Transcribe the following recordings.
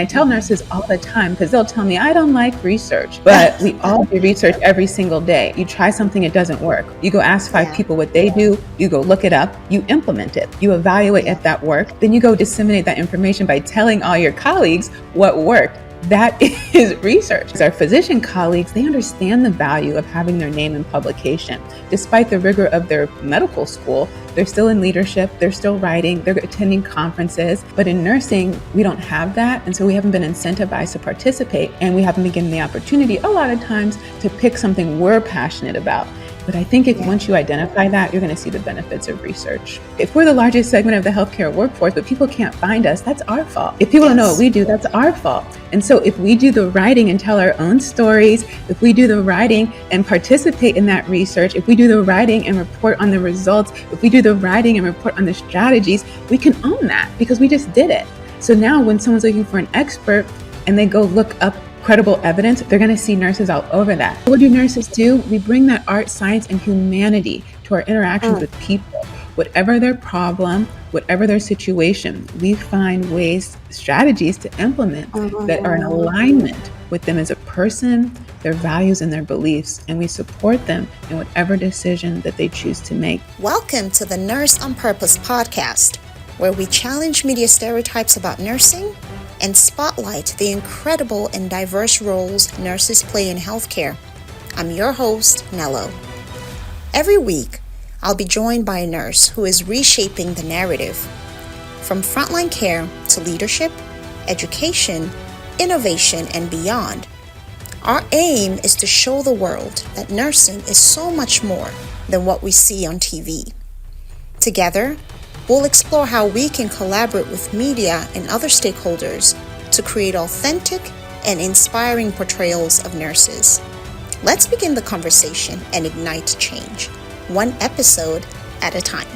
I tell nurses all the time, because they'll tell me, I don't like research, but we all do research every single day. You try something, it doesn't work. You go ask 5 people what they do, you go look it up, you implement it, you evaluate if that worked, then you go disseminate that information by telling all your colleagues what worked. That is research. Our physician colleagues, they understand the value of having their name in publication. Despite the rigor of their medical school, they're still in leadership, they're still writing, they're attending conferences. But in nursing, we don't have that. And so we haven't been incentivized to participate, and we haven't been given the opportunity a lot of times to pick something we're passionate about. But I think once you identify that, you're going to see the benefits of research. If we're the largest segment of the healthcare workforce, but people can't find us, that's our fault. If people don't know what we do, that's our fault. And so if we do the writing and tell our own stories, if we do the writing and participate in that research, if we do the writing and report on the results, if we do the writing and report on the strategies, we can own that because we just did it. So now when someone's looking for an expert and they go look up credible evidence, they're going to see nurses all over that. What do nurses do? We bring that art, science, and humanity to our interactions with people. Whatever their problem, whatever their situation, we find ways, strategies to implement that are in alignment with them as a person, their values, and their beliefs, and we support them in whatever decision that they choose to make. Welcome to the Nurse on Purpose podcast, where we challenge media stereotypes about nursing and spotlight the incredible and diverse roles nurses play in healthcare. I'm your host, Chinelo. Every week, I'll be joined by a nurse who is reshaping the narrative. From frontline care to leadership, education, innovation, and beyond. Our aim is to show the world that nursing is so much more than what we see on TV. Together, we'll explore how we can collaborate with media and other stakeholders to create authentic and inspiring portrayals of nurses. Let's begin the conversation and ignite change, one episode at a time.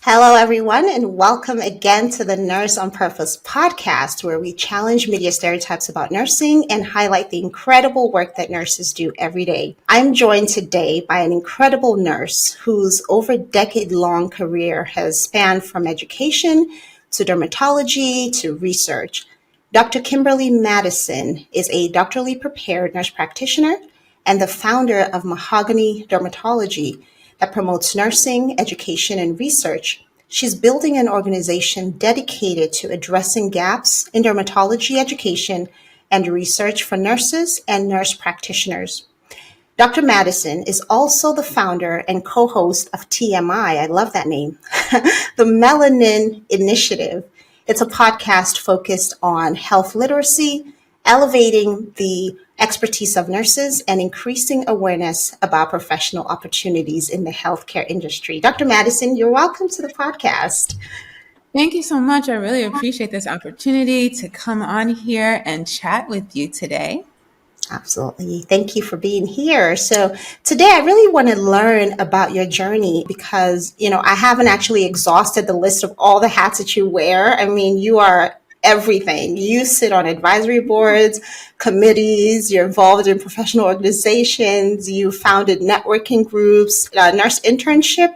Hello, everyone, and welcome again to the Nurse on Purpose podcast, where we challenge media stereotypes about nursing and highlight the incredible work that nurses do every day. I'm joined today by an incredible nurse whose over decade-long career has spanned from education to dermatology to research. Dr. Kimberly Madison is a doctorally prepared nurse practitioner and the founder of Mahogany Dermatology, that promotes nursing, education, and research. She's building an organization dedicated to addressing gaps in dermatology education and research for nurses and nurse practitioners. Dr. Madison is also the founder and co-host of TMI, I love that name, the Melanin Initiative. It's a podcast focused on health literacy, elevating the expertise of nurses, and increasing awareness about professional opportunities in the healthcare industry. Dr. Madison, you're welcome to the podcast. Thank you so much. I really appreciate this opportunity to come on here and chat with you today. Absolutely. Thank you for being here. So today I really want to learn about your journey because, I haven't actually exhausted the list of all the hats that you wear. I mean, you are everything. You sit on advisory boards, committees, you're involved in professional organizations, you founded networking groups, nurse internship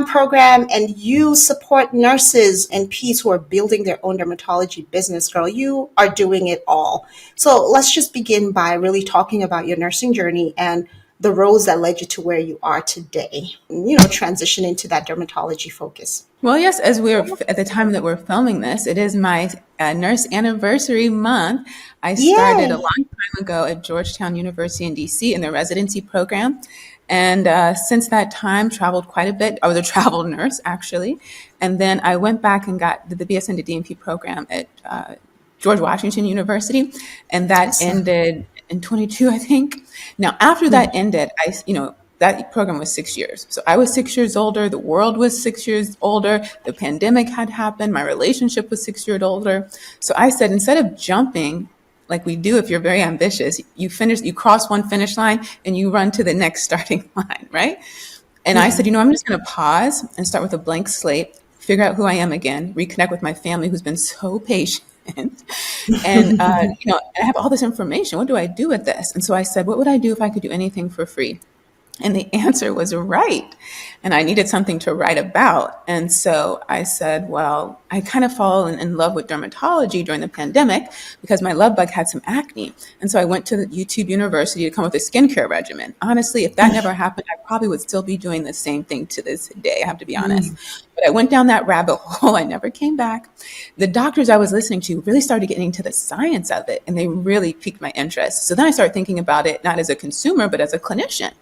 program, and you support nurses and Ps who are building their own dermatology business. Girl, you are doing it all. So let's just begin by really talking about your nursing journey and the roles that led you to where you are today, transitioning to that dermatology focus. Well, yes, as we're at the time that we're filming this, it is my nurse anniversary month. I started a long time ago at Georgetown University in DC in the residency program. And since that time, traveled quite a bit. I was a travel nurse, actually. And then I went back and did the BSN to DNP program at George Washington University. And that ended in 22, I think. Now, after that ended, that program was 6 years. So I was 6 years older. The world was 6 years older. The pandemic had happened. My relationship was 6 years older. So I said, instead of jumping like we do if you're very ambitious, you cross one finish line and you run to the next starting line, right? And I said, I'm just going to pause and start with a blank slate, figure out who I am again, reconnect with my family who's been so patient. And I have all this information. What do I do with this? And so I said, what would I do if I could do anything for free? And the answer was right. And I needed something to write about. And so I said, well, I kind of fallen in love with dermatology during the pandemic because my love bug had some acne. And so I went to the YouTube University to come up with a skincare regimen. Honestly, if that never happened, I probably would still be doing the same thing to this day. I have to be honest. But I went down that rabbit hole. I never came back. The doctors I was listening to really started getting into the science of it, and they really piqued my interest. So then I started thinking about it not as a consumer, but as a clinician.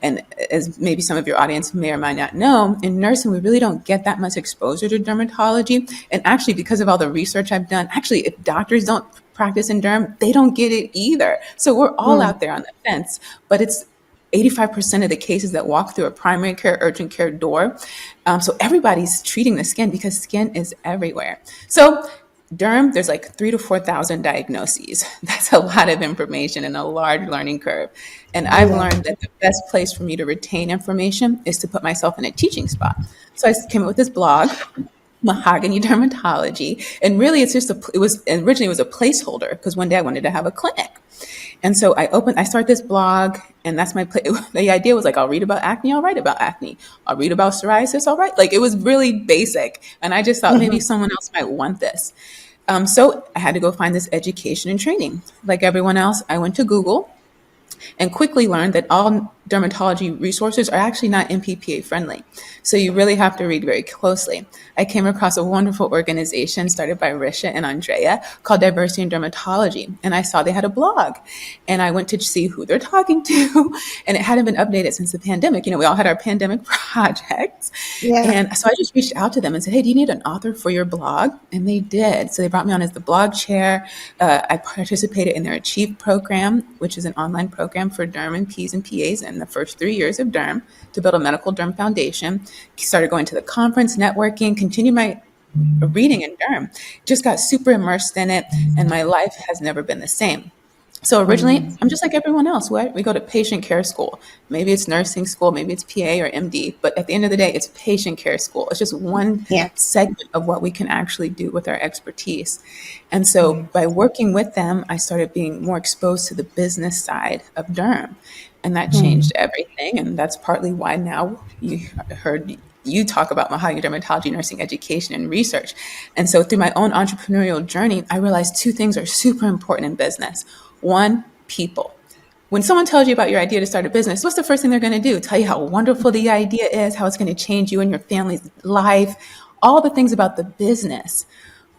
And as maybe some of your audience may or might not know, in nursing, we really don't get that much exposure to dermatology. And actually, because of all the research I've done, actually, if doctors don't practice in derm, they don't get it either. So we're all out there on the fence, but it's 85% of the cases that walk through a primary care, urgent care door. So everybody's treating the skin because skin is everywhere. So derm, there's like 3,000 to 4,000 diagnoses. That's a lot of information and a large learning curve. And I've learned that the best place for me to retain information is to put myself in a teaching spot. So I came up with this blog, Mahogany Dermatology. And really it's just it was originally it was a placeholder because one day I wanted to have a clinic. And so I start this blog, and that's the idea was like, I'll read about acne, I'll write about acne. I'll read about psoriasis, I'll write. Like, it was really basic. And I just thought maybe someone else might want this. So I had to go find this education and training. Like everyone else, I went to Google and quickly learned that all dermatology resources are actually not MPPA friendly. So you really have to read very closely. I came across a wonderful organization started by Risha and Andrea called Diversity in Dermatology. And I saw they had a blog. And I went to see who they're talking to. And it hadn't been updated since the pandemic. You know, we all had our pandemic projects. Yeah. And so I just reached out to them and said, hey, do you need an author for your blog? And they did. So they brought me on as the blog chair. I participated in their Achieve program, which is an online program for derm and Ps and PAs in the first 3 years of derm to build a medical derm foundation. Started going to the conference, networking, continued my reading in derm. Just got super immersed in it, and my life has never been the same. So originally, I'm just like everyone else. We go to patient care school. Maybe it's nursing school, maybe it's PA or MD, but at the end of the day, it's patient care school. It's just one Yeah. segment of what we can actually do with our expertise. And so by working with them, I started being more exposed to the business side of derm. And that changed everything. And that's partly why now you heard you talk about Mahogany Dermatology, nursing education, and research. And so through my own entrepreneurial journey, I realized two things are super important in business. One, people. When someone tells you about your idea to start a business, what's the first thing they're going to do? Tell you how wonderful the idea is, how it's going to change you and your family's life, all the things about the business.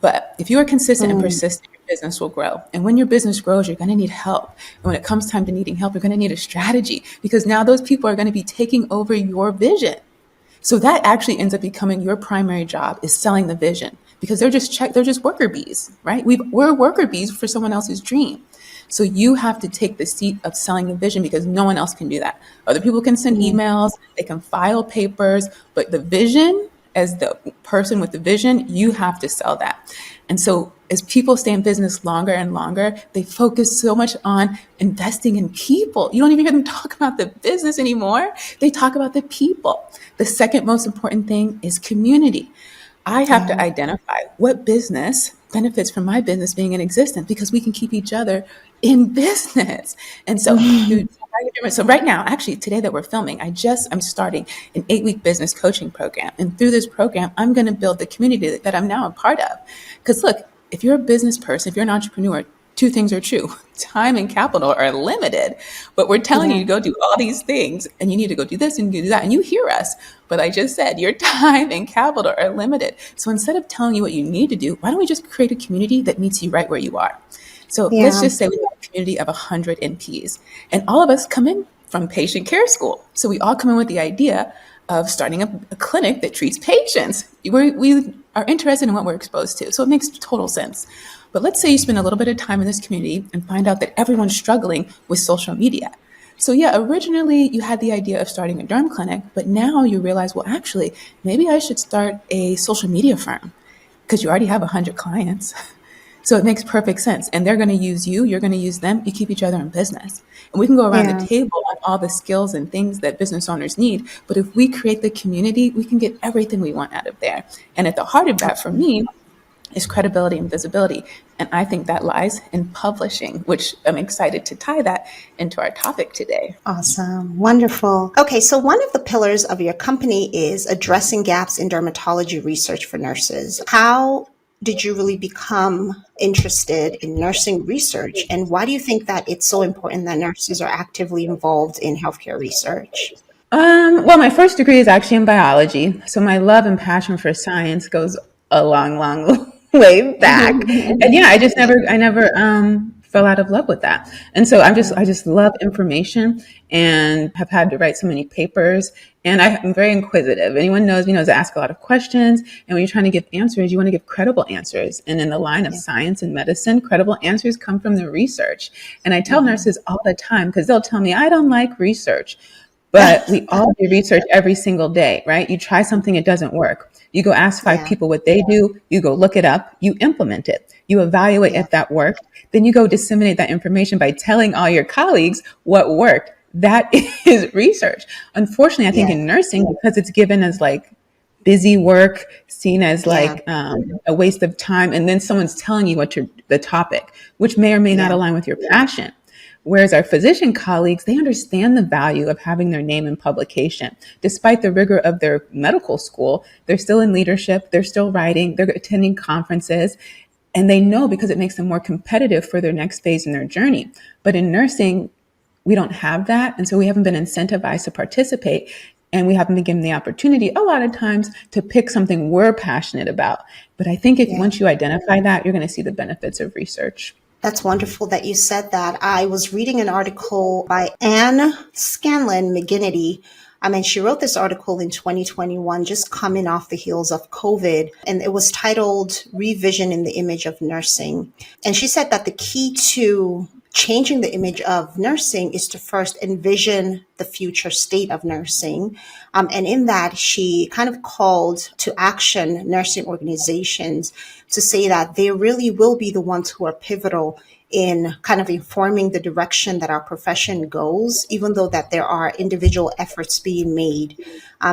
But if you are consistent and persistent, your business will grow. And when your business grows, you're going to need help. And when it comes time to needing help, you're going to need a strategy because now those people are going to be taking over your vision. So that actually ends up becoming your primary job is selling the vision because they're just worker bees, right? We're worker bees for someone else's dream. So you have to take the seat of selling the vision because no one else can do that. Other people can send emails, they can file papers, but the vision, as the person with the vision, you have to sell that. And so as people stay in business longer and longer, they focus so much on investing in people. You don't even hear them talk about the business anymore. They talk about the people. The second most important thing is community. I have to identify what business benefits from my business being in existence because we can keep each other in business. And so right now, actually today that we're filming, I'm starting an 8-week business coaching program. And through this program, I'm going to build the community that I'm now a part of. Because look, if you're a business person, if you're an entrepreneur, two things are true. Time and capital are limited, but we're telling you to go do all these things and you need to go do this and do that. And you hear us, but I just said your time and capital are limited. So instead of telling you what you need to do, why don't we just create a community that meets you right where you are? So let's just say we have a community of 100 NPs and all of us come in from patient care school. So we all come in with the idea of starting a clinic that treats patients. We are interested in what we're exposed to. So it makes total sense. But let's say you spend a little bit of time in this community and find out that everyone's struggling with social media. So yeah, originally you had the idea of starting a derm clinic, but now you realize, well, actually, maybe I should start a social media firm because you already have 100 clients. So it makes perfect sense. And they're going to use you, you're going to use them, you keep each other in business. And we can go around the table on all the skills and things that business owners need. But if we create the community, we can get everything we want out of there. And at the heart of that for me is credibility and visibility. And I think that lies in publishing, which I'm excited to tie that into our topic today. Awesome. Wonderful. Okay, so one of the pillars of your company is addressing gaps in dermatology research for nurses. How did you really become interested in nursing research? And why do you think that it's so important that nurses are actively involved in healthcare research? Well, my first degree is actually in biology, so my love and passion for science goes a long, long way back. And yeah, I never fell out of love with that. And so I just love information and have had to write so many papers. And I'm very inquisitive. Anyone knows me knows I ask a lot of questions. And when you're trying to give answers, you want to give credible answers. And in the line of science and medicine, credible answers come from the research. And I tell nurses all the time, because they'll tell me, I don't like research. But we all do research every single day, right? You try something, it doesn't work. You go ask five people what they do, you go look it up, you implement it, you evaluate if that worked, then you go disseminate that information by telling all your colleagues what worked. That is research. Unfortunately, I think in nursing, because it's given as like busy work, seen as like a waste of time, and then someone's telling you the topic, which may or may not align with your passion. Whereas our physician colleagues, they understand the value of having their name in publication. Despite the rigor of their medical school, they're still in leadership, they're still writing, they're attending conferences, and they know because it makes them more competitive for their next phase in their journey. But in nursing, we don't have that. And so we haven't been incentivized to participate. And we haven't been given the opportunity a lot of times to pick something we're passionate about. But I think once you identify that, you're going to see the benefits of research. That's wonderful that you said that. I was reading an article by Anne Scanlon McGinnity. She wrote this article in 2021, just coming off the heels of COVID, and it was titled Revision in the Image of Nursing. And she said that the key to changing the image of nursing is to first envision the future state of nursing. And in that, she kind of called to action nursing organizations to say that they really will be the ones who are pivotal in kind of informing the direction that our profession goes, even though that there are individual efforts being made.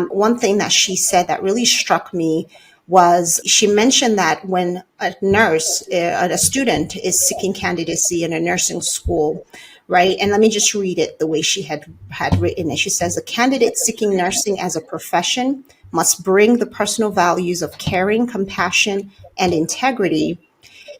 One thing that she said that really struck me was she mentioned that when a nurse, a student is seeking candidacy in a nursing school, right? And let me just read it the way she had written it. She says, a candidate seeking nursing as a profession must bring the personal values of caring, compassion, and integrity.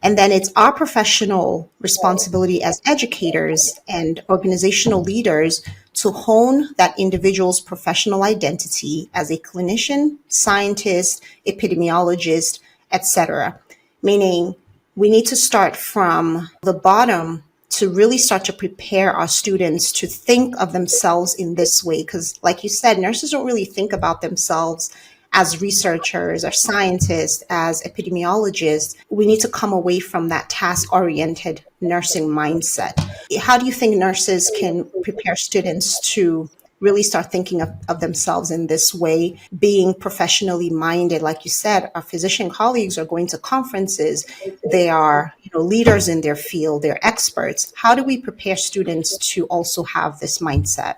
And then it's our professional responsibility as educators and organizational leaders to hone that individual's professional identity as a clinician, scientist, epidemiologist, etc. Meaning we need to start from the bottom to really start to prepare our students to think of themselves in this way. Because like you said, nurses don't really think about themselves as researchers or scientists, as epidemiologists. We need to come away from that task-oriented nursing mindset. How do you think nurses can prepare students to really start thinking of themselves in this way, being professionally minded? Like you said, our physician colleagues are going to conferences. They are, leaders in their field. They're experts. How do we prepare students to also have this mindset?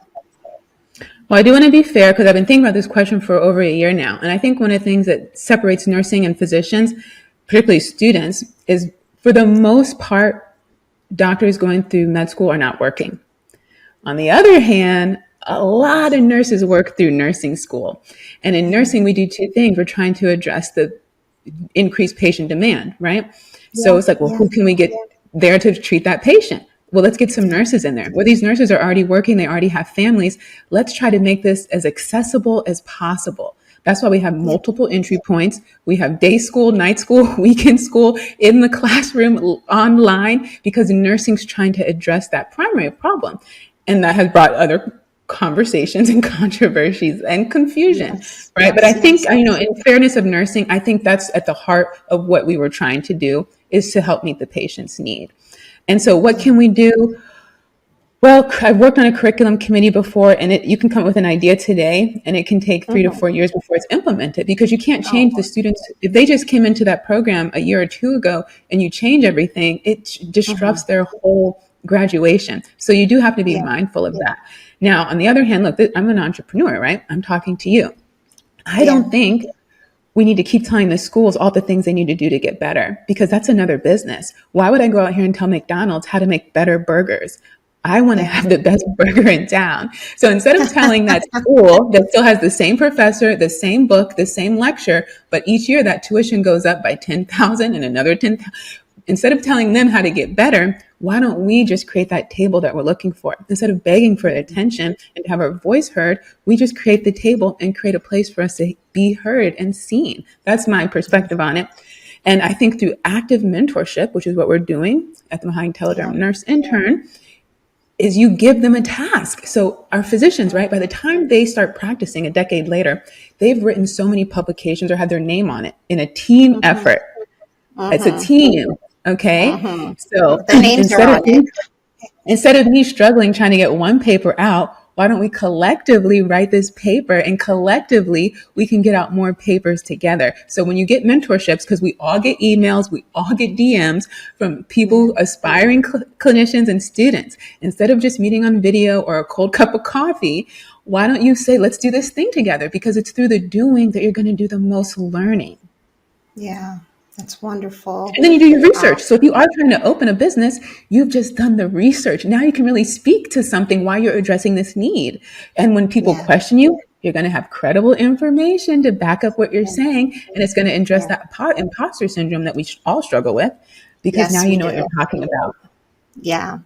Well, I do want to be fair because I've been thinking about this question for over a year now. And I think one of the things that separates nursing and physicians, particularly students, is for the most part, doctors going through med school are not working. On the other hand, a lot of nurses work through nursing school. And in nursing, we do two things. We're trying to address the increased patient demand, right? So it's like, well, who can we get there to treat that patient? Well, let's get some nurses in there. Well, these nurses are already working. They already have families. Let's try to make this as accessible as possible. That's why we have multiple entry points. We have day school, night school, weekend school, in the classroom, online, because nursing's trying to address that primary problem. And that has brought other conversations and controversies and confusion, right? But I think, in fairness of nursing, I think that's at the heart of what we were trying to do, is to help meet the patient's need. And so what can we do? Well, I've worked on a curriculum committee before, and you can come up with an idea today, and it can take 3 to 4 years before it's implemented, because you can't change the students. If they just came into that program a year or two ago and you change everything, it disrupts their whole graduation. So you do have to be mindful of that. Now, on the other hand, look, I'm an entrepreneur, right? I'm talking to you. I don't think we need to keep telling the schools all the things they need to do to get better, because that's another business. Why would I go out here and tell McDonald's how to make better burgers? I want to Yeah. have the best burger in town. So instead of telling that school that still has the same professor, the same book, the same lecture, but each year that tuition goes up by 10,000 and another 10,000, instead of telling them how to get better, why don't we just create that table that we're looking for? Instead of begging for attention and have our voice heard, we just create the table and create a place for us to be heard and seen. That's my perspective on it. And I think through active mentorship, which is what we're doing at the Behind Telederm Nurse Intern, is you give them a task. So our physicians, right, by the time they start practicing a decade later, they've written so many publications or had their name on it in a team effort. It's a team. Okay. So The names are on it. instead of me struggling trying to get one paper out, why don't we collectively write this paper, and collectively we can get out more papers together? So when you get mentorships, because we all get emails, we all get DMs from people, aspiring clinicians and students, instead of just meeting on video or a cold cup of coffee, why don't you say, let's do this thing together? Because it's through the doing that you're going to do the most learning. Yeah, that's wonderful. And then you do your research. So if you are trying to open a business, you've just done the research. Now you can really speak to something while you're addressing this need. And when people question you, you're going to have credible information to back up what you're saying. And it's going to address that imposter syndrome that we all struggle with, because now you know what you're talking about. Yeah.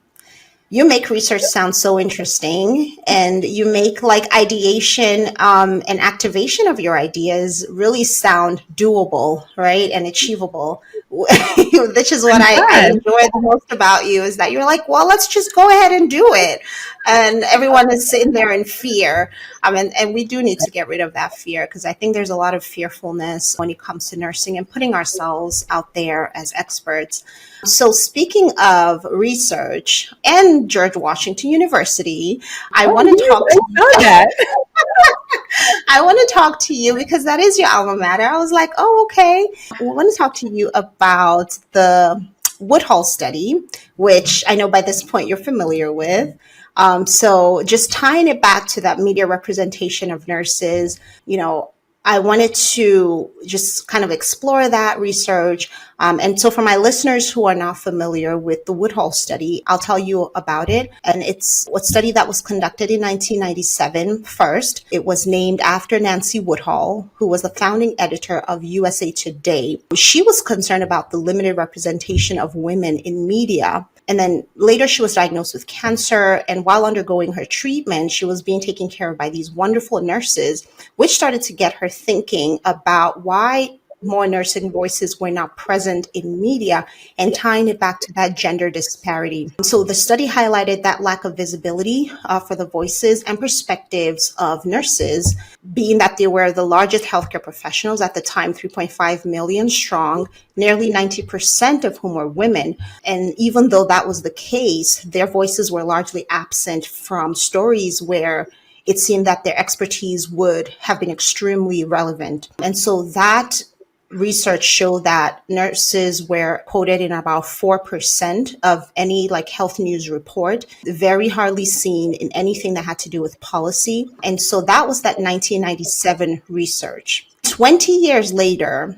You make research sound so interesting, and you make like ideation and activation of your ideas really sound doable, right? And achievable, which is what I enjoy the most about you, is that you're like, well, let's just go ahead and do it. And everyone is sitting there in fear. And we do need to get rid of that fear, because I think there's a lot of fearfulness when it comes to nursing and putting ourselves out there as experts. So speaking of research and George Washington University, I want to talk to you. I want to talk to you because that is your alma mater. I was like, oh, okay. I want to talk to you about the Woodhull study, which I know by this point you're familiar with. So just tying it back to that media representation of nurses, I wanted to just kind of explore that research. And so for my listeners who are not familiar with the Woodhull study, I'll tell you about it. And it's a study that was conducted in 1997 first. It was named after Nancy Woodhull, who was the founding editor of USA Today. She was concerned about the limited representation of women in media. And then later she was diagnosed with cancer. And while undergoing her treatment, she was being taken care of by these wonderful nurses, which started to get her thinking about why more nursing voices were not present in media, and tying it back to that gender disparity. So the study highlighted that lack of visibility for the voices and perspectives of nurses, being that they were the largest healthcare professionals at the time, 3.5 million strong, nearly 90% of whom were women. And even though that was the case, their voices were largely absent from stories where it seemed that their expertise would have been extremely relevant. And so that research showed that nurses were quoted in about 4% of any health news report, very hardly seen in anything that had to do with policy. And so that was that 1997 research. 20 years later,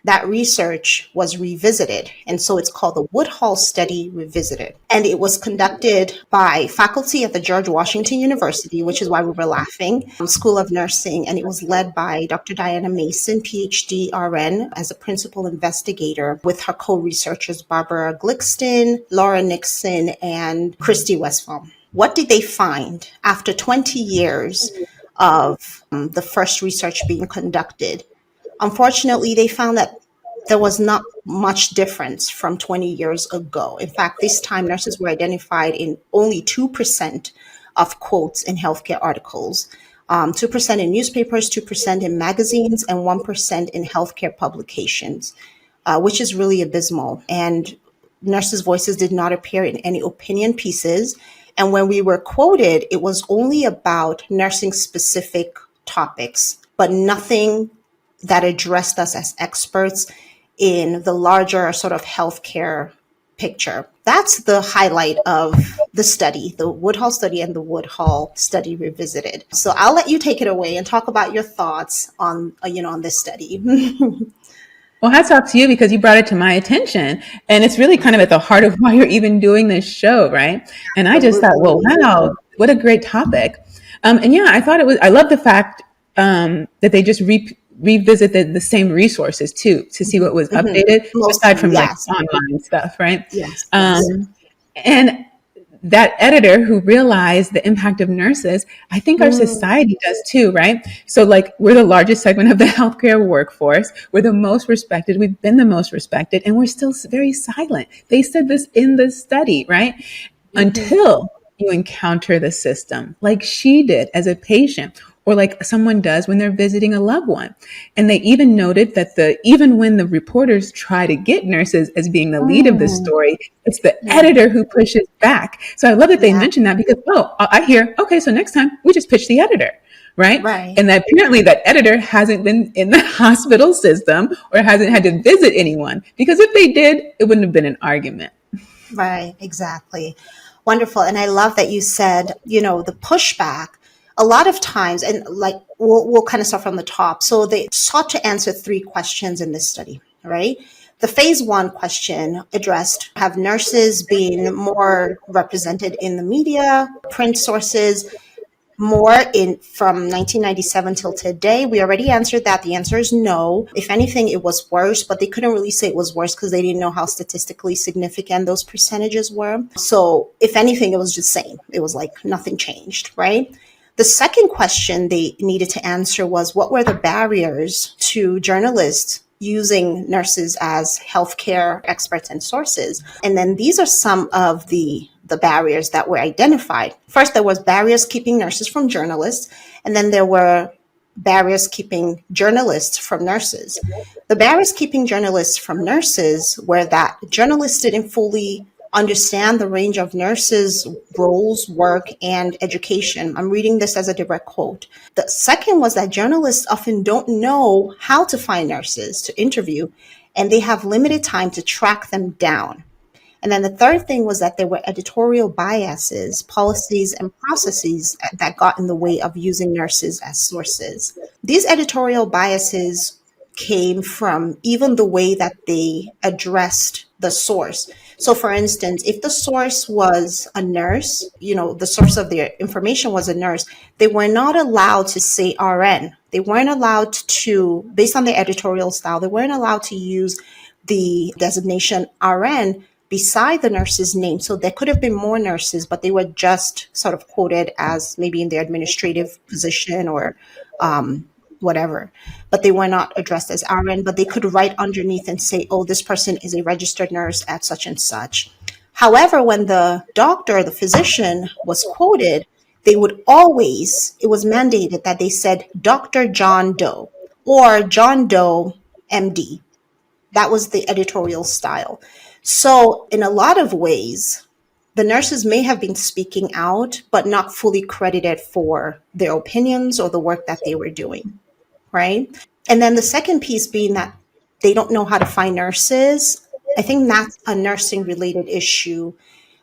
that research was revisited. And so it's called the Woodhull Study Revisited. And it was conducted by faculty at the George Washington University, which is why we were laughing, School of Nursing. And it was led by Dr. Diana Mason, PhD RN, as a principal investigator, with her co-researchers Barbara Glickston, Laura Nixon, and Christy Westphal. What did they find after 20 years of the first research being conducted? Unfortunately, they found that there was not much difference from 20 years ago. In fact, this time nurses were identified in only 2% of quotes in healthcare articles, 2% in newspapers, 2% in magazines, and 1% in healthcare publications, which is really abysmal. And nurses' voices did not appear in any opinion pieces. And when we were quoted, it was only about nursing-specific topics, but nothing that addressed us as experts in the larger sort of healthcare picture. That's the highlight of the study, the Woodhull study and the Woodhull Study Revisited. So I'll let you take it away and talk about your thoughts on, on this study. Well, hats off to you because you brought it to my attention. And it's really kind of at the heart of why you're even doing this show, right? And I just thought, well, Absolutely. wow, what a great topic. And yeah, I thought I love the fact that they just revisit the same resources too, to see what was Mhm. updated, aside Mostly, from like yes. online stuff, right? Yes, yes. Um, and that editor who realized the impact of nurses, I think our Mm, society does too, right? So, like, we're the largest segment of the healthcare workforce. We're the most respected. We've been the most respected, and we're still very silent. They said this in the study, right? mhm. Until you encounter the system, like she did as a patient, or like someone does when they're visiting a loved one. And they even noted that even when the reporters try to get nurses as being the lead of the Mm, story, it's the yeah, editor who pushes back. So I love that they yeah, mentioned that because, oh, I hear, okay, so next time we just pitch the editor, right? right. And that apparently that editor hasn't been in the hospital system or hasn't had to visit anyone, because if they did, it wouldn't have been an argument. Right, exactly. Wonderful. And I love that you said, the pushback a lot of times, and like we'll kind of start from the top. So they sought to answer three questions in this study, right? The phase one question addressed, have nurses been more represented in the media, print sources, more in from 1997 till today? We already answered that. The answer is no. If anything, it was worse, but they couldn't really say it was worse because they didn't know how statistically significant those percentages were. So if anything, it was just same. It was like nothing changed, right? The second question they needed to answer was, what were the barriers to journalists using nurses as healthcare experts and sources? And then these are some of the barriers that were identified. First, there was barriers keeping nurses from journalists, and then there were barriers keeping journalists from nurses. The barriers keeping journalists from nurses were that journalists didn't fully understand the range of nurses' roles, work, and education. I'm reading this as a direct quote. The second was that journalists often don't know how to find nurses to interview, and they have limited time to track them down. And then the third thing was that there were editorial biases, policies, and processes that got in the way of using nurses as sources. These editorial biases came from even the way that they addressed the source. So, for instance, if the source was a nurse, the source of their information was a nurse, they were not allowed to say RN. They weren't allowed to, based on their editorial style, they weren't allowed to use the designation RN beside the nurse's name. So there could have been more nurses, but they were just sort of quoted as maybe in their administrative position or whatever. But they were not addressed as RN, but they could write underneath and say, oh, this person is a registered nurse at such and such. However, when the doctor or the physician was quoted, they would always, it was mandated that they said Dr. John Doe or John Doe, MD. That was the editorial style. So, in a lot of ways, the nurses may have been speaking out, but not fully credited for their opinions or the work that they were doing, right? And then the second piece being that they don't know how to find nurses. I think that's a nursing related issue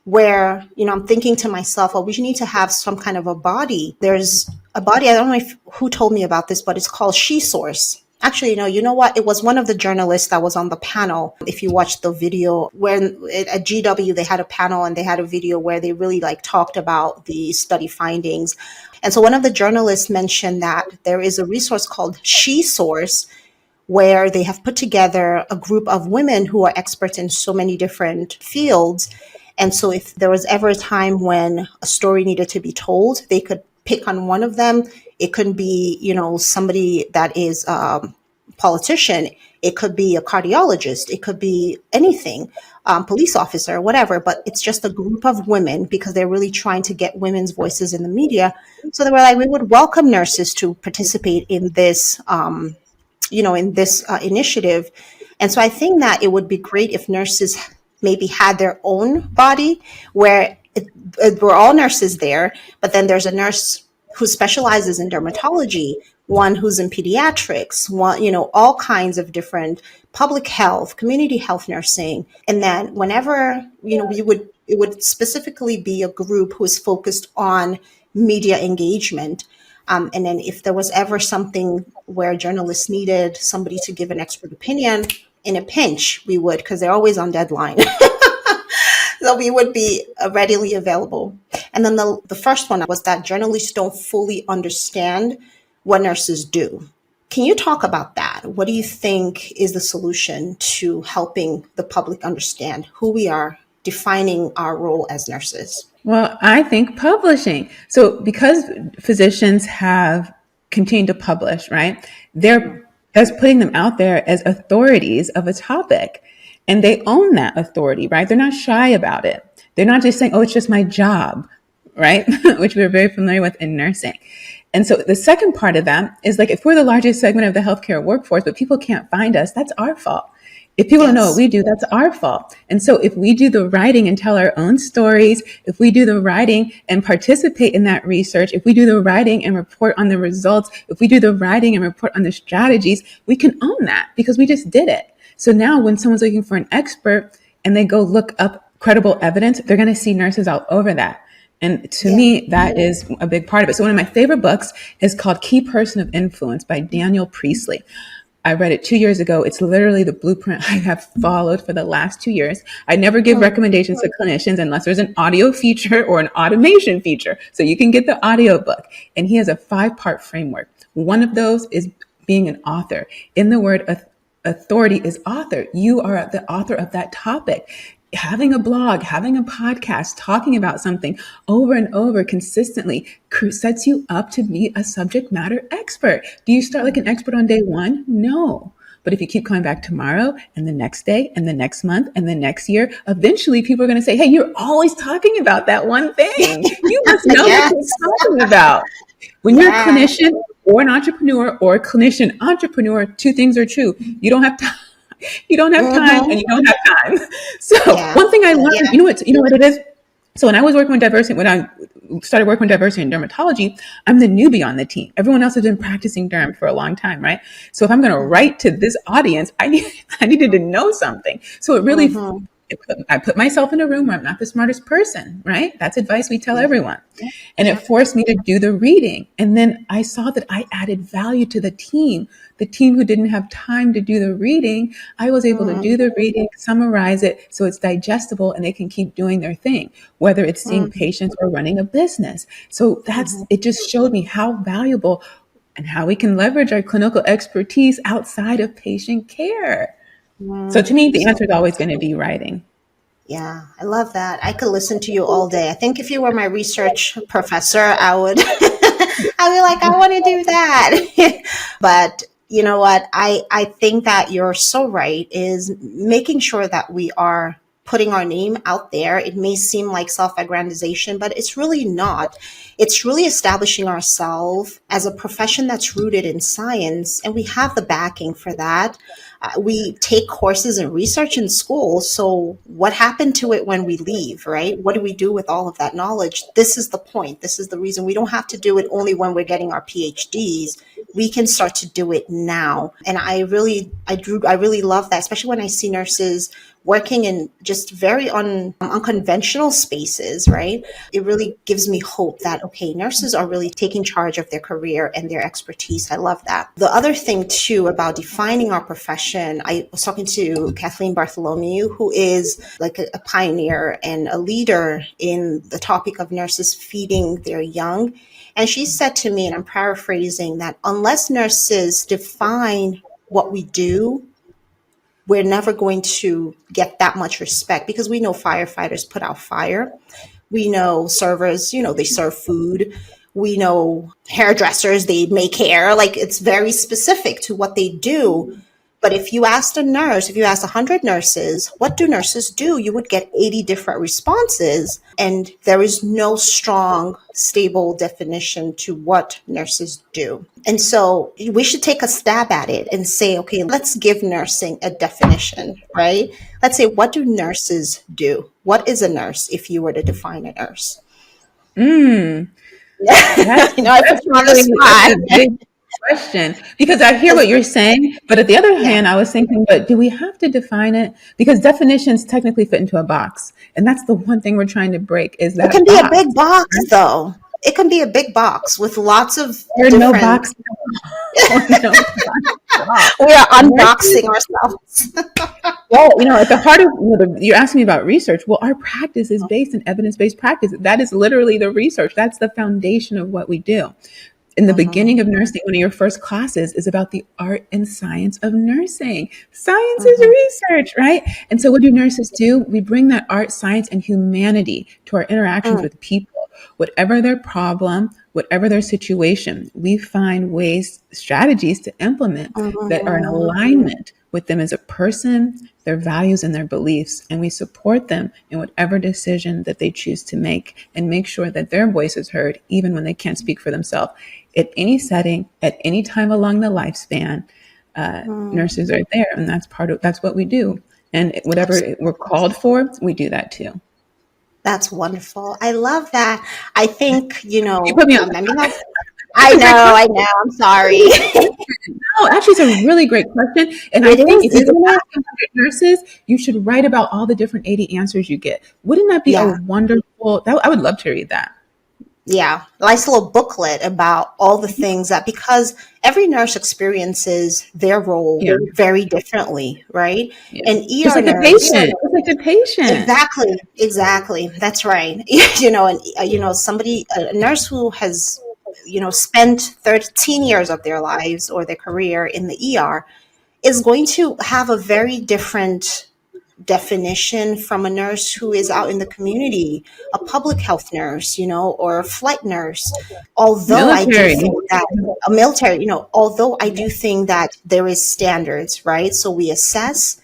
where, I'm thinking to myself, well, we need to have some kind of a body. There's a body, I don't know who told me about this, but it's called She Source. Actually, no, you know what? It was one of the journalists that was on the panel. If you watched the video, when at GW, they had a panel and they had a video where they really like talked about the study findings. And so one of the journalists mentioned that there is a resource called She Source, where they have put together a group of women who are experts in so many different fields. And so if there was ever a time when a story needed to be told, they could pick on one of them. It could be, somebody that is a politician. It could be a cardiologist. It could be anything, police officer, whatever. But it's just a group of women because they're really trying to get women's voices in the media. So they were like, we would welcome nurses to participate in this initiative. And so I think that it would be great if nurses maybe had their own body where we're all nurses there, but then there's a nurse who specializes in dermatology one who's in pediatrics, one, all kinds of different public health, community health nursing. And then whenever, it would specifically be a group who is focused on media engagement. And then if there was ever something where journalists needed somebody to give an expert opinion in a pinch, we would, because they're always on deadline. So we would be readily available. And then the first one was that journalists don't fully understand what nurses do. Can you talk about that? What do you think is the solution to helping the public understand who we are, defining our role as nurses? Well, I think publishing. So because physicians have continued to publish, right? They're as putting them out there as authorities of a topic, and they own that authority, right? They're not shy about it. They're not just saying, "Oh, it's just my job," right? Which we're very familiar with in nursing. And so the second part of that is like, if we're the largest segment of the healthcare workforce, but people can't find us, that's our fault. If people don't know what we do, that's our fault. And so if we do the writing and tell our own stories, if we do the writing and participate in that research, if we do the writing and report on the results, if we do the writing and report on the strategies, we can own that because we just did it. So now when someone's looking for an expert and they go look up credible evidence, they're going to see nurses all over that. And to me, that is a big part of it. So one of my favorite books is called Key Person of Influence by Daniel Priestley. I read it 2 years ago. It's literally the blueprint I have followed for the last 2 years. I never give recommendations to clinicians unless there's an audio feature or an automation feature. So you can get the audio book. And he has a 5-part framework. One of those is being an author. In the word authority is author. You are the author of that topic. Having a blog, having a podcast, talking about something over and over consistently sets you up to be a subject matter expert. Do you start like an expert on day one? No. But if you keep coming back tomorrow and the next day and the next month and the next year, eventually people are going to say, "Hey, you're always talking about that one thing. You must know what you're talking about." When you're a clinician or an entrepreneur or a clinician entrepreneur, two things are true. You don't have time. You don't have time and you don't have time. So one thing I learned, you know what it is? So when I was working with diversity, when I started working with diversity in dermatology, I'm the newbie on the team. Everyone else has been practicing derm for a long time, right? So if I'm going to write to this audience, I needed to know something. So it really, I put myself in a room where I'm not the smartest person, right? That's advice we tell everyone. And it forced me to do the reading. And then I saw that I added value to the team who didn't have time to do the reading. I was able to do the reading, summarize it so it's digestible and they can keep doing their thing, whether it's seeing patients or running a business. So it just showed me how valuable and how we can leverage our clinical expertise outside of patient care. So to me, the answer is always going to be writing. Yeah, I love that. I could listen to you all day. I think if you were my research professor, I would I'd be like, I want to do that. But you know what? I think that you're so right, is making sure that we are putting our name out there. It may seem like self-aggrandization, but it's really not. It's really establishing ourselves as a profession that's rooted in science, and we have the backing for that. We take courses in research in school. So what happened to it when we leave, right? What do we do with all of that knowledge? This is the point. This is the reason we don't have to do it only when we're getting our PhDs. We can start to do it now. And I really love that, especially when I see nurses working in just very unconventional spaces, right? It really gives me hope that, okay, nurses are really taking charge of their career and their expertise. I love that. The other thing too about defining our profession, I was talking to Kathleen Bartholomew, who is like a pioneer and a leader in the topic of nurses feeding their young. And she said to me, and I'm paraphrasing, that unless nurses define what we do, we're never going to get that much respect, because we know firefighters put out fire. We know servers, they serve food. We know hairdressers, they make hair. Like, it's very specific to what they do. But if you asked a nurse, if you asked 100 nurses, what do nurses do? You would get 80 different responses. And there is no strong, stable definition to what nurses do. And so we should take a stab at it and say, okay, let's give nursing a definition, right? Let's say, what do nurses do? What is a nurse if you were to define a nurse? I put you on the spot. question because I hear what you're saying, but at the other Yeah, hand, I was thinking, but do we have to define it? Because definitions technically fit into a box, and that's the one thing we're trying to break is it can that be a box. big box though. It can be a big box with lots of Or no different. box, or no box at all. We are Nurses, unboxing ourselves. well, at the heart of you're asking me about research. Well, our practice is based in evidence-based practice. That is literally the research. That's the foundation of what we do. In the Hmm. beginning of nursing, one of your first classes is about the art and science of nursing. Science is Hmm. research, right? And so, what do nurses do? We bring that art, science, and humanity to our interactions with people. Whatever their problem, whatever their situation, we find ways, strategies to implement that are in Hmm. alignment with them as a person, their values, and their beliefs. And we support them in whatever decision that they choose to make and make sure that their voice is heard, even when they can't speak for themselves. At any setting, at any time along the lifespan, nurses are there. And that's what we do. And whatever we're called for, we do that too. That's wonderful. I love that. I think, You put me on I mean, that's, It's a great I question. know, I'm It's sorry. a great question. No, actually, it's a really great question. And I It think is, if you go isn't it? ask 100 nurses, you should write about all the different 80 answers you get. Wouldn't that be a Yeah. wonderful? I would love to read that. Yeah, nice little booklet about all the things that, because every nurse experiences their role Yeah, very differently, right? yeah. An Just ER like the nurse, patient. Just like the patient. exactly, exactly. That's right. And somebody, a nurse who has, spent 13 years of their lives or their career in the ER is going to have a very different definition from a nurse who is out in the community, a public health nurse, or a flight nurse. Although I do Military. think that a military, although I do think that there is standards, right? So we assess,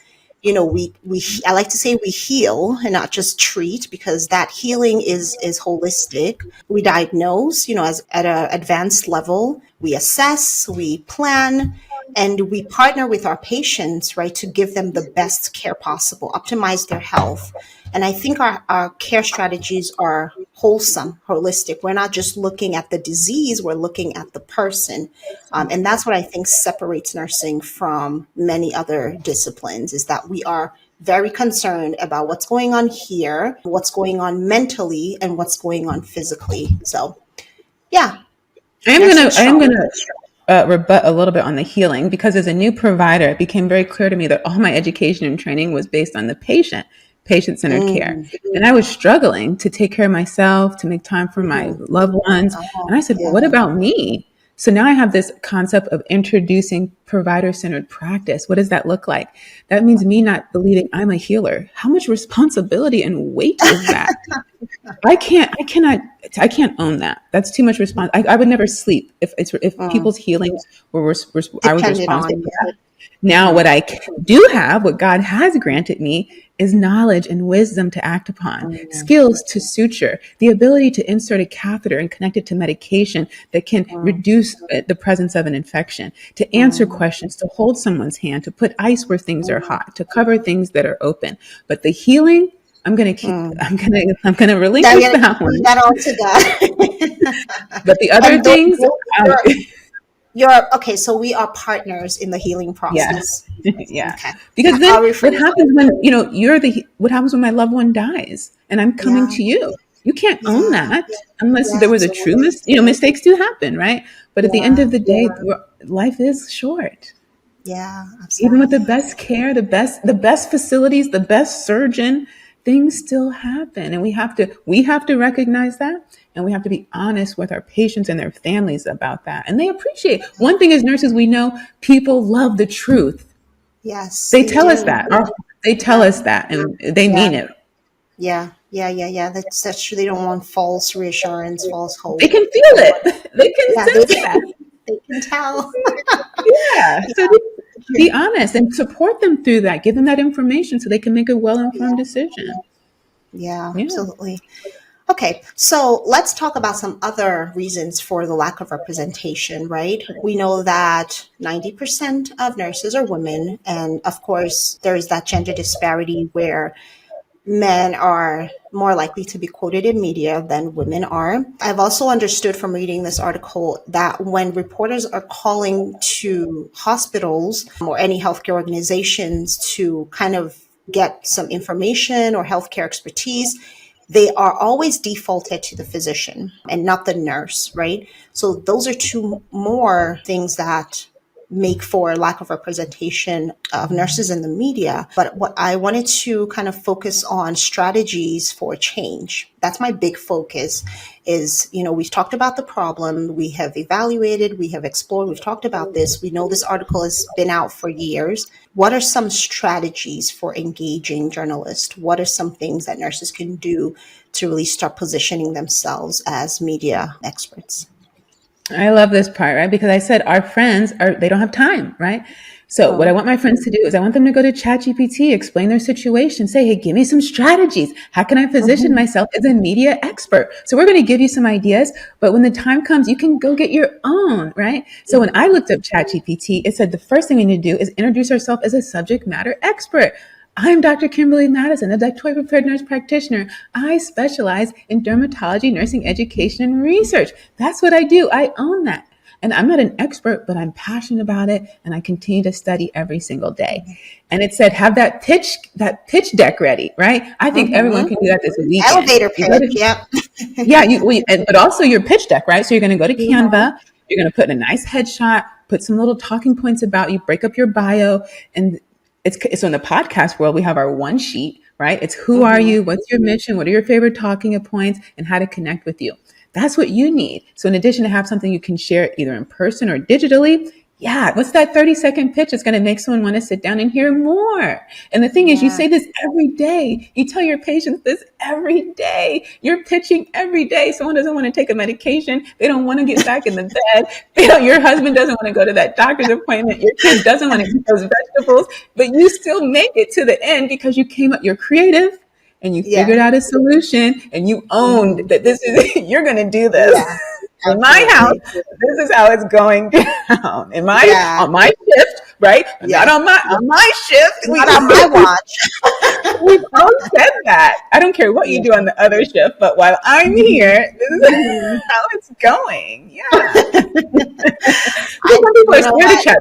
I like to say we heal and not just treat, because that healing is holistic. We diagnose, as at an advanced level, we assess, we plan, and we partner with our patients, right, to give them the best care possible, optimize their health. And I think our care strategies are wholesome, holistic. We're not just looking at the disease, we're looking at the person. And that's what I think separates nursing from many other disciplines, is that we are very concerned about what's going on here, what's going on mentally, and what's going on physically. So, yeah, nursing I am strong. gonna rebut a little bit on the healing because as a new provider, it became very clear to me that all my education and training was based on the patient-centered care. Mm. And I was struggling to take care of myself, to make time for my Mhm. loved ones. And Oh, I said, well, yeah. what about me? So now I have this concept of introducing provider-centered practice. What does that look like? That means me not believing I'm a healer. How much responsibility and weight is that? I can't own that. That's too much response. I would never sleep if Mm. people's healings I was Depended responsible on for you. that. Now, Mm. what I do have, what God has granted me, is knowledge and wisdom to act upon, Mm. skills to suture, the ability to insert a catheter and connect it to medication that can Mm. reduce the presence of an infection, to answer Mm. questions, to hold someone's hand, to put ice where things are Mm. hot, to cover things that are open. But the healing, Mm. I'm gonna Now relinquish you're gonna that leave one. that all to God. But the other And things, you're, you're okay. So we are partners in the healing yeah, process. yeah. Okay, Because then I'll what rephrase that. happens when, what happens when my loved one dies and I'm coming Yeah, to you? You can't own yeah, that unless yeah, there was a true absolutely. mistakes do happen, right? But at the end Yeah, of the day, life is short. yeah, Even with the absolutely. best care, the best facilities, the best surgeon, things still happen. And we have to recognize that, and we have to be honest with our patients and their families about that. And they appreciate. One thing as nurses, we know people love the truth. Yes, They they tell us do. that. They tell Yeah, us that, and they yeah, mean it. yeah, yeah, yeah, yeah. That's true. They don't want false reassurance, false They hope. can They feel want, it. They can yeah, sense that. they can tell. Yeah. So just be honest and support them through that. Give them that information so they can make a well-informed Yeah, decision. yeah, Yeah. absolutely. Okay, so let's talk about some other reasons for the lack of representation, right? We know that 90% of nurses are women. And of course, there is that gender disparity where men are more likely to be quoted in media than women are. I've also understood from reading this article that when reporters are calling to hospitals or any healthcare organizations to kind of get some information or healthcare expertise, they are always defaulted to the physician and not the nurse, right? So those are two more things that make for lack of representation of nurses in the media. But what I wanted to kind of focus on strategies for change. That's my big focus is, we've talked about the problem, we have evaluated, we have explored, we've talked about this. We know this article has been out for years. What are some strategies for engaging journalists? What are some things that nurses can do to really start positioning themselves as media experts? I love this part, right? Because I said our friends they don't have time, right? So what I want my friends to do is I want them to go to ChatGPT, explain their situation, say, hey, give me some strategies. How can I position myself as a media expert? So we're going to give you some ideas, but when the time comes, you can go get your own, right? So when I looked up ChatGPT, it said the first thing we need to do is introduce ourselves as a subject matter expert. I'm Dr. Kimberly Madison, a doctorally prepared nurse practitioner. I specialize in dermatology, nursing education, and research. That's what I do. I own that. And I'm not an expert, but I'm passionate about it, and I continue to study every single day. And it said, have that pitch deck ready, right? I think everyone can do that this weekend. Elevator pitch, yep. Yeah, but also your pitch deck, right? So you're going to go to Canva, you're going to put in a nice headshot, put some little talking points about you, break up your bio, and so in the podcast world, we have our one sheet, right? It's who are you? What's your mission? What are your favorite talking points and how to connect with you? That's what you need. So in addition to have something you can share either in person or digitally, what's that 30-second pitch? It's going to make someone want to sit down and hear more. And the thing is, you say this every day. You tell your patients this every day. You're pitching every day. Someone doesn't want to take a medication. They don't want to get back in the bed. Your husband doesn't want to go to that doctor's appointment. Your kid doesn't want to eat those vegetables, but you still make it to the end because you came up, you're creative and you figured out a solution and you owned that you're going to do this. Yeah. In my house, this is how it's going down. On my shift, right? Not on my shift. Not on my watch. We've all said that. I don't care what you do on the other shift, but while I'm here, this is how it's going. Yeah. Some people are scared to chat,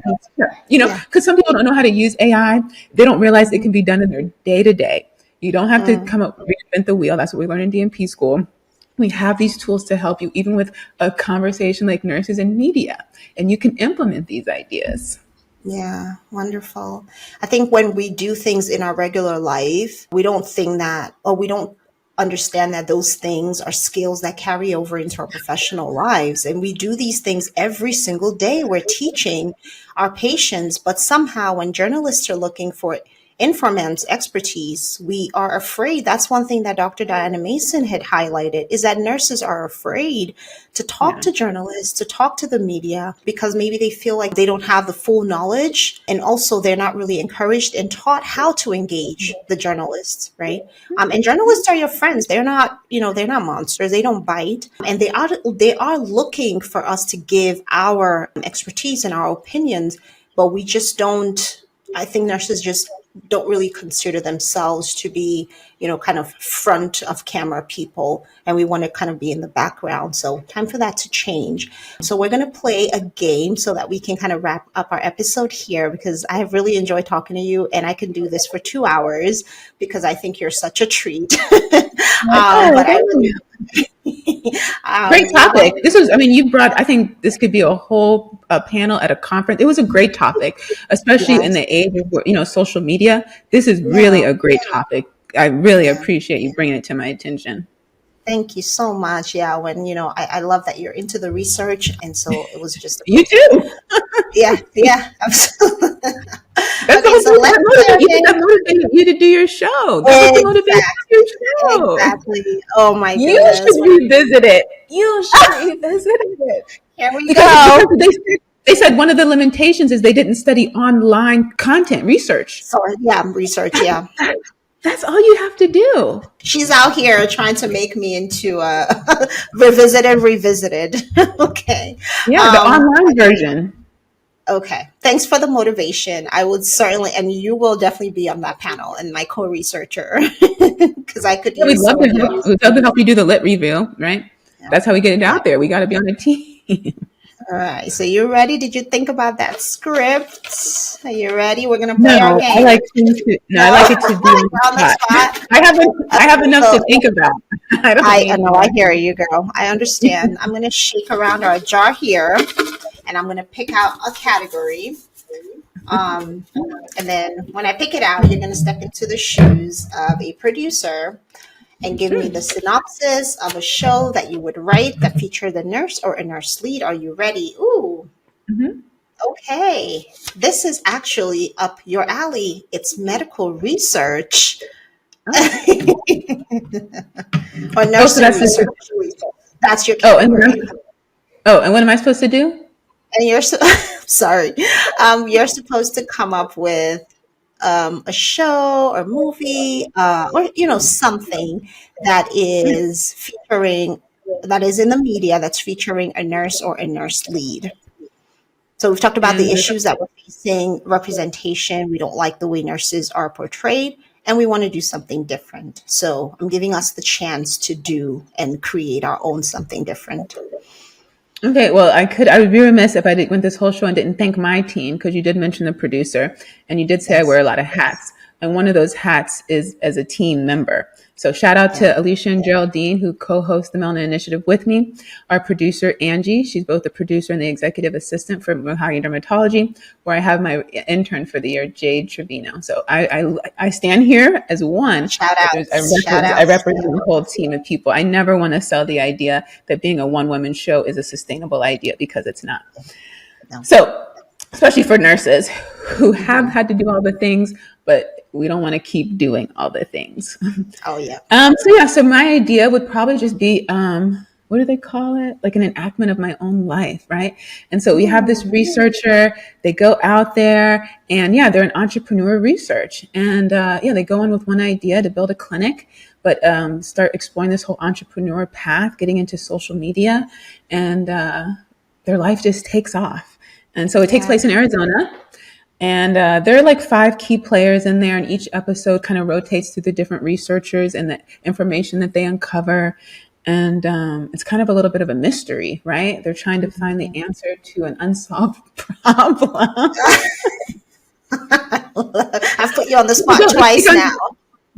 because some people don't know how to use AI. They don't realize it can be done in their day-to-day. You don't have to reinvent the wheel. That's what we learned in DMP school. We have these tools to help you, even with a conversation like nurses and media, and you can implement these ideas. Yeah, wonderful. I think when we do things in our regular life, we don't think that, or we don't understand that those things are skills that carry over into our professional lives. And we do these things every single day. We're teaching our patients, but somehow when journalists are looking for informant expertise, we are afraid. That's one thing that Dr. Diana Mason had highlighted, is that nurses are afraid to talk to journalists, to talk to the media, because maybe they feel like they don't have the full knowledge. And also they're not really encouraged and taught how to engage the journalists, right? And journalists are your friends. They're not, they're not monsters. They don't bite. And they are looking for us to give our expertise and our opinions, but we just don't. I think nurses just don't really consider themselves to be, kind of front of camera people. And we want to kind of be in the background. So time for that to change. So we're going to play a game so that we can kind of wrap up our episode here, because I have really enjoyed talking to you and I can do this for 2 hours because I think you're such a treat. Great topic. I think this could be a whole panel at a conference. It was a great topic, especially in the age of, social media. This is really a great topic. I really appreciate you bringing it to my attention. Thank you so much. Yeah, when, I love that you're into the research. And so it was just. You too. Yeah, absolutely. That's that motivated you to do your show. That's what motivated your show. Exactly. Oh my goodness. You should revisit it. Here we go. They said one of the limitations is they didn't study online content research. So research. Yeah. That's all you have to do. She's out here trying to make me into a revisited. Okay. Yeah, the online version. Okay. Thanks for the motivation. I would certainly, and you will definitely be on that panel and my co-researcher. because I could Yeah, use some of those. we'd love to help you do the lit review, right? Yeah. That's how we get it Yeah. out there. We got to be on a team. All right. So you ready? Did you think about that script? Are you ready? We're gonna play our No, I game. like things to. No, I No, like it to be on the you're on the spot. spot. I have enough So to think about. I don't I need know, I more. hear you, girl. I understand. I'm gonna shake around our jar here, and I'm gonna pick out a category. Um, and then when I pick it out, you're gonna step into the shoes of a producer and give me the synopsis of a show that you would write that featured the nurse or a nurse lead. Are you ready? Ooh, Mm-hmm. okay. This is actually up your alley. It's medical research Oh. or Oh, so nursing that's research. That's your oh, category. and what am I supposed to do? And you're sorry. You're supposed to come up with a show or movie or something that is featuring that is in the media that's featuring a nurse or a nurse lead. So we've talked about the And issues that we're facing, representation. We don't like the way nurses are portrayed, and we want to do something different. So I'm giving us the chance to do and create our own something different. okay, well, I would be remiss if I went this whole show and didn't thank my team, because you did mention the producer and you did say I Yes. wear a lot of hats. And one of those hats is as a team member. So shout out Yeah. to Alicia and Geraldine, who co-host the Melanin Initiative with me. Our producer, Angie, she's both the producer and the executive assistant for Okoye Dermatology, where I have my intern for the year, Jade Trevino. So I stand here as one, Shout but outs. Shout I outs. represent a whole team of people. I never want to sell the idea that being a one-woman show is a sustainable idea, because it's not. No. So, especially for nurses who have Mhm. had to do all the things, but we don't want to keep doing all the things. Oh yeah. So my idea would probably just be, what do they call it? Like an enactment of my own life, right? And so we have this researcher, they go out there and they're an entrepreneur research. And they go in with one idea to build a clinic, but start exploring this whole entrepreneur path, getting into social media, and their life just takes off. And so it takes Yeah. place in Arizona. And there are like 5 key players in there, and each episode kind of rotates through the different researchers and the information that they uncover. And it's kind of a little bit of a mystery, right? They're trying to find the answer to an unsolved problem. I've put you on the They spot go- they twice speak now. on,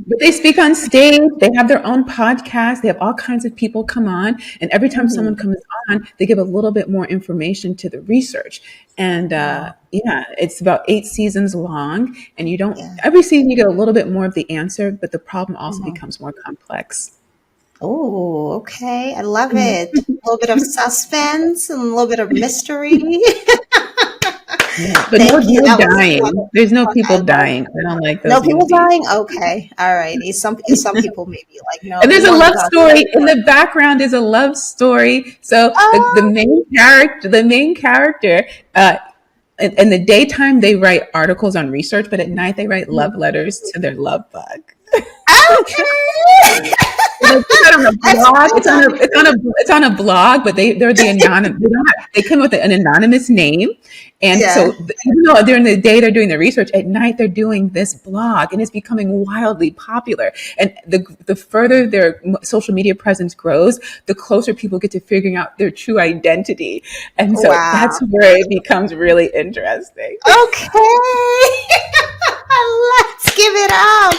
but they speak on stage. They have their own podcast. They have all kinds of people come on. And every time someone comes on, they give a little bit more information to the research. And Wow. it's about 8 seasons long. And Yeah. every season you get a little bit more of the answer, but the problem also Mhm. becomes more complex. Oh, okay. I love it. A little bit of suspense and a little bit of mystery. Yeah. But Thank you. no That was dying. There's no fun. I people love. dying. I don't like No those people movies. dying. Okay. All righty. Some people may be like, no, And we there's a want love the. story in the background. Is a love story. So the Oh. main character, in the daytime they write articles on research, but at night they write love letters to their love bug. Okay. They put that on a That's blog. well done. It's on a blog, but they're the anonymous. They come with an anonymous name, and Yeah. so even though during the day they're doing the research, at night they're doing this blog, and it's becoming wildly popular. And the further their social media presence grows, the closer people get to figuring out their true identity, and so Wow. that's where it becomes really interesting. Okay. Let's give it up.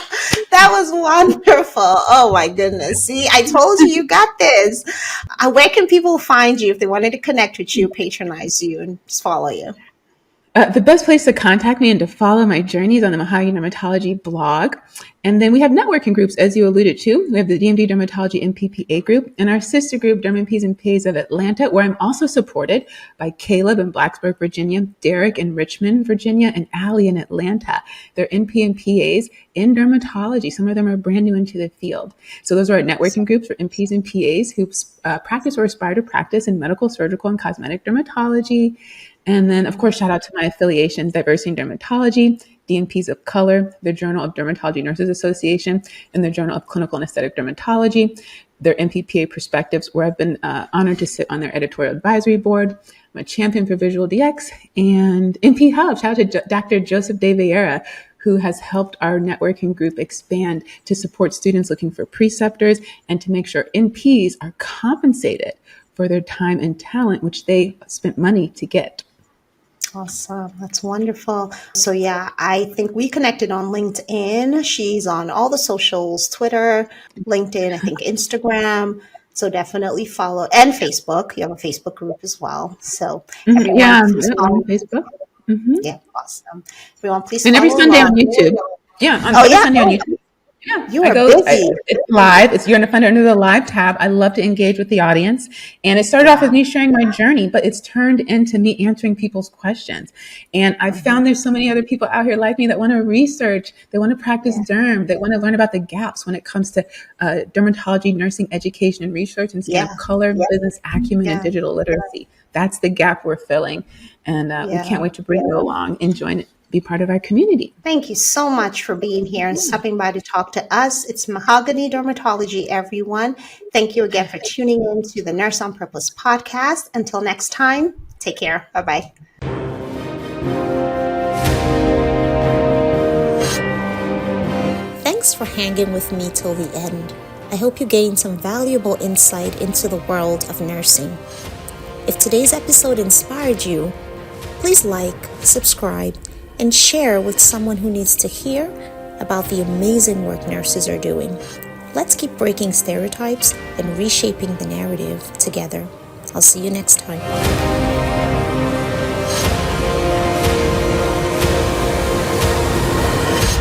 That was wonderful. Oh my goodness. See, I told you you got this. Where can people find you if they wanted to connect with you, patronize you, and just follow you? The best place to contact me and to follow my journey is on the Okoye Dermatology blog. And then we have networking groups, as you alluded to. We have the DMD Dermatology MPPA group and our sister group, Derm&Ps of Atlanta, where I'm also supported by Caleb in Blacksburg, Virginia, Derek in Richmond, Virginia, and Allie in Atlanta. They're NP&PAs in dermatology. Some of them are brand new into the field. So those are our networking groups for NPs and PAs who practice or aspire to practice in medical, surgical, and cosmetic dermatology. And then, of course, shout out to my affiliations, Diversity in Dermatology, DNPs of Color, the Journal of Dermatology Nurses Association, and the Journal of Clinical and Aesthetic Dermatology, their MPPA perspectives, where I've been honored to sit on their editorial advisory board. I'm a champion for Visual DX, and NP Hub. Shout out to Dr. Joseph De Vieira, who has helped our networking group expand to support students looking for preceptors and to make sure NPs are compensated for their time and talent, which they spent money to get. Awesome. That's wonderful. So yeah, I think we connected on LinkedIn. She's on all the socials, Twitter, LinkedIn, I think Instagram. So definitely follow, and Facebook. You have a Facebook group as well. So everyone, Yeah, please on follow. Facebook. Hmm. Yeah, awesome. Everyone, please And every follow Sunday on along. YouTube. Yeah, on Oh every yeah, Sunday on YouTube. Yeah, you are busy. it's live. You're going to find it under the live tab. I love to engage with the audience. And it started off Yeah. with me sharing my journey, but it's turned into me answering people's questions. And I Mhm. found there's so many other people out here like me that want to research, they want to practice Yeah. derm, they want to learn about the gaps when it comes to dermatology, nursing, education, and research in skin Yeah. of color, business acumen, and Yeah. digital literacy. That's the gap we're filling. And we can't Yeah. wait to bring you along and join it, be part of our community. Thank you so much for being here and stopping by to talk to us. It's Mahogany Dermatology, everyone. Thank you again for tuning in to the Nurse on Purpose podcast. Until next time, take care. Bye-bye. Thanks for hanging with me till the end. I hope you gained some valuable insight into the world of nursing. If today's episode inspired you, please like, subscribe, and share with someone who needs to hear about the amazing work nurses are doing. Let's keep breaking stereotypes and reshaping the narrative together. I'll see you next time.